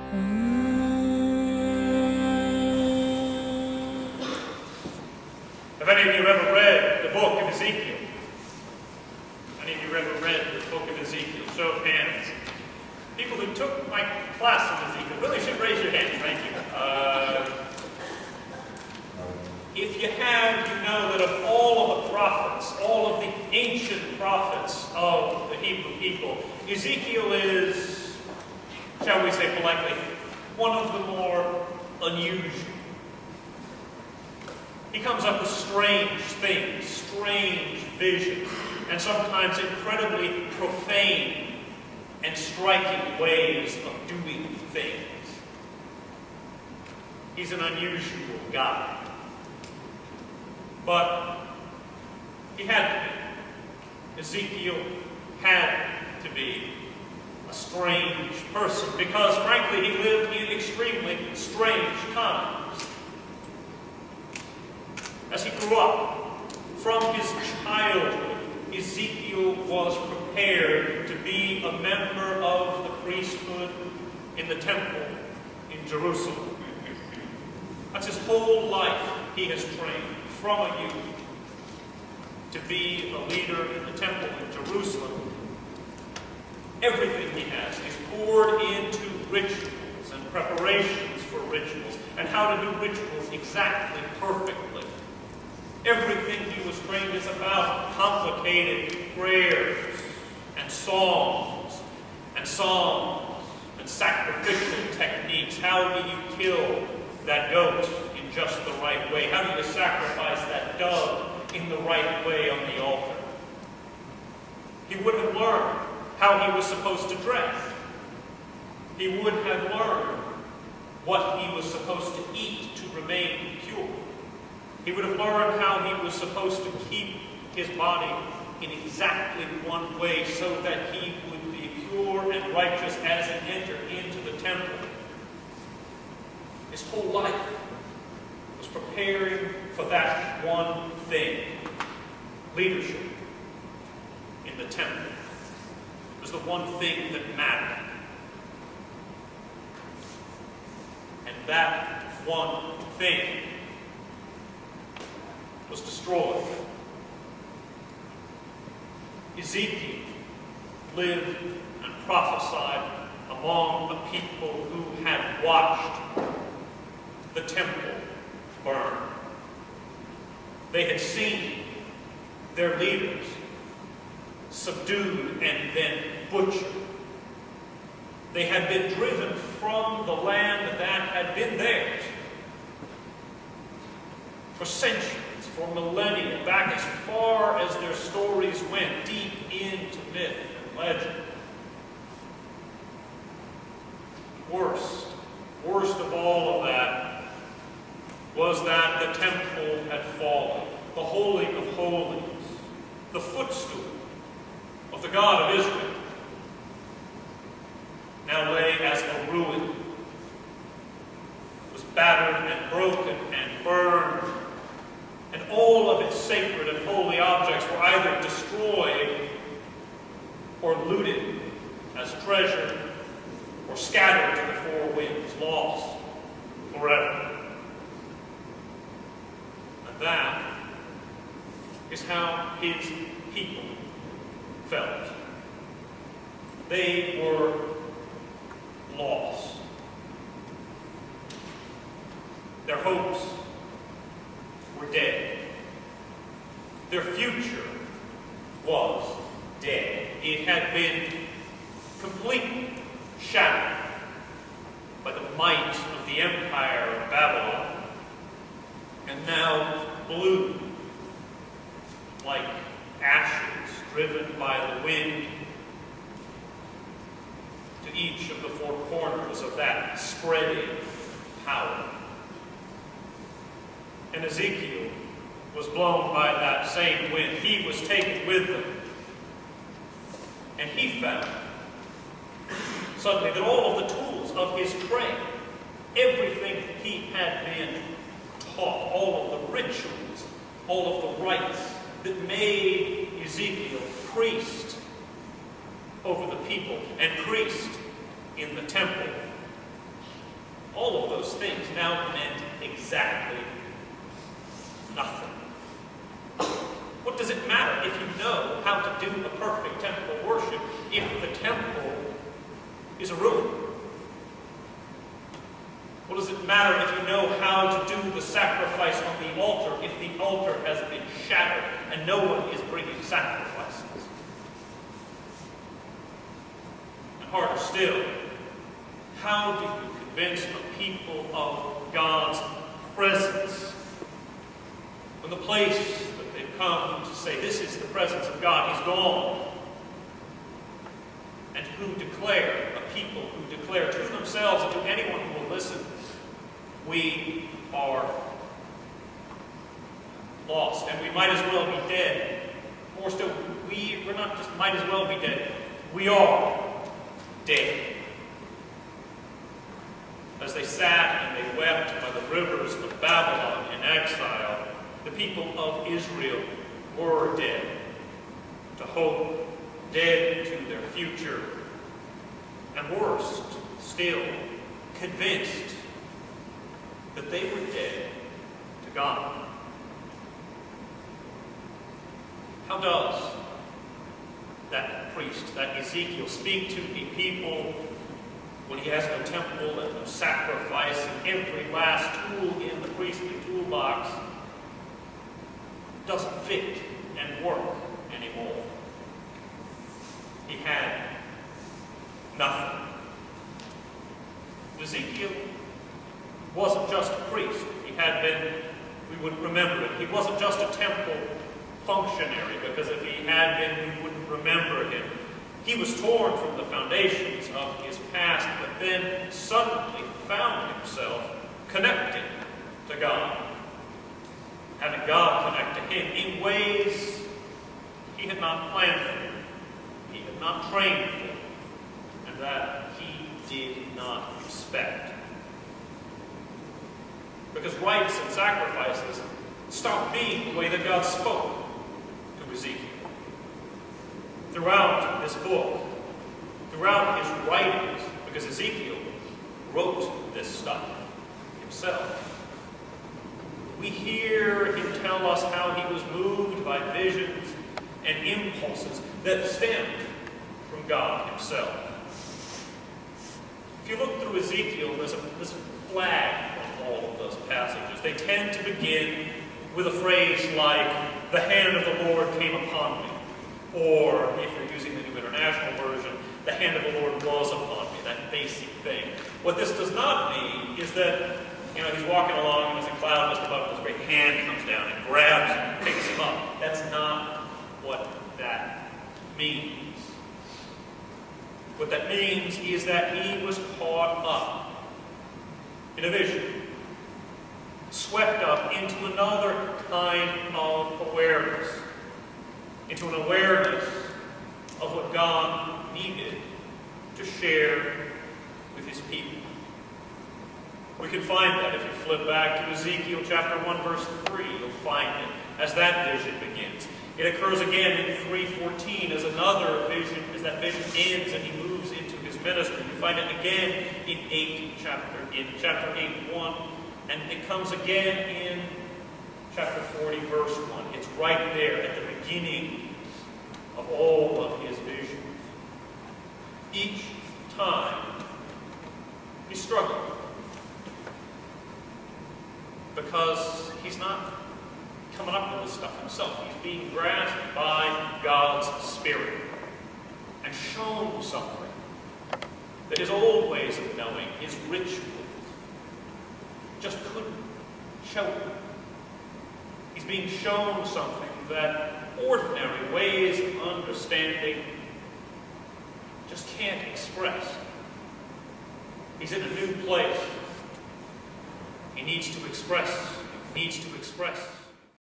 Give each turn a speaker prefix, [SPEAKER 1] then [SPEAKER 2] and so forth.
[SPEAKER 1] Have any of you ever read the book of Ezekiel? Any of you ever read the book of Ezekiel? Show of hands. People who took my class on Ezekiel really should raise your hands. Thank you. If you have, you know that of all of the prophets, all of the ancient prophets of the Hebrew people, Ezekiel is, shall we say politely, one of the more unusual. He comes up with strange things, strange visions, and sometimes incredibly profane and striking ways of doing things. He's an unusual guy. But he had to be. Ezekiel had to be a strange person because, frankly, he lived in extremely strange times. As he grew up, from his childhood, Ezekiel was prepared to be a member of the priesthood in the temple in Jerusalem. That's his whole life he has trained, from a youth, to be a leader in the temple in Jerusalem. Everything he has is poured into rituals and preparations for rituals, and how to do rituals exactly perfectly. Everything he was trained is about complicated prayers and songs and sacrificial techniques. How do you kill that goat in just the right way? How do you sacrifice that dove in the right way on the altar? He would have learned how he was supposed to dress. He would have learned what he was supposed to eat to remain pure. He would have learned how he was supposed to keep his body in exactly one way so that he would be pure and righteous as he entered into the temple. His whole life was preparing for that one thing: leadership in the temple. It was the one thing that mattered. And that one thing was destroyed. Ezekiel lived and prophesied among a people who had watched the temple burn. They had seen their leaders subdued and then butchered. They had been driven from the land that had been theirs for centuries, for millennia, back as far as their stories went, deep into myth and legend. Worst of all of that was that the temple had fallen. The Holy of Holies, the footstool of the God of Israel, now lay as a ruin. It was battered and broken and burned, and all of its sacred and holy objects were either destroyed or looted as treasure, or scattered to the four winds, lost forever. And that is how his people felt. They were lost. Their hopes were dead. Their future was dead. It had been completely shattered by the might of the empire of Babylon, and now blew like ashes driven by the wind to each of the four corners of that spreading power. And Ezekiel was blown by that same wind. He was taken with them. And he found suddenly that all of the tools of his trade, everything he had been taught, all of the rituals, all of the rites that made Ezekiel priest over the people and priest in the temple, things now meant exactly nothing. What does it matter if you know how to do a perfect temple worship if the temple is a ruin? What does it matter if you know how to do the sacrifice on the altar if the altar has been shattered and no one is bringing sacrifices? And harder still, how do you convince the people of God's presence when the place that they've come to say this is the presence of God is gone? And who declare, a people who declare to themselves and to anyone who will listen, we are lost, and we might as well be dead. More still, we're not just might as well be dead, we are dead. As they sat and they wept by the rivers of Babylon in exile, the people of Israel were dead to hope, dead to their future, and worst still, convinced that they were dead to God. How does that priest, that Ezekiel, speak to the people when he has no temple and no sacrifice, and every last tool in the priestly toolbox doesn't fit and work anymore? He had nothing. Ezekiel wasn't just a priest. If he had been, we would remember it. He wasn't just a temple functionary, because if he had been, we wouldn't remember him. He was torn from the foundations of his past, but then suddenly found himself connected to God, having God connect to him in ways he had not planned for, he had not trained for, and that he did not expect. Because rites and sacrifices stopped being the way that God spoke to Ezekiel. Throughout this book, throughout his writings, because Ezekiel wrote this stuff himself, we hear him tell us how he was moved by visions and impulses that stemmed from God himself. If you look through Ezekiel, there's a flag on all of those passages. They tend to begin with a phrase like, "The hand of the Lord came upon me." Or, if you're using the New International Version, "The hand of the Lord was upon me," that basic thing. What this does not mean is that, he's walking along and there's a cloud just above him, this great hand comes down and grabs him and picks him up. That's not what that means. What that means is that he was caught up in a vision, swept up into another kind of awareness, into an awareness of what God needed to share with his people. We can find that if you flip back to Ezekiel chapter 1, verse 3, you'll find it as that vision begins. It occurs again in 3:14 as another vision, as that vision ends and he moves into his ministry. You find it again in chapter 8, 1, and it comes again in chapter 40, verse 1. It's right there at the beginning of all of his visions. Each time he struggled, because he's not coming up with this stuff himself. He's being grasped by God's Spirit and shown something that his old ways of knowing, his rituals, just couldn't show him. He's being shown something that ordinary ways of understanding just can't express. He's in a new place. He needs to express.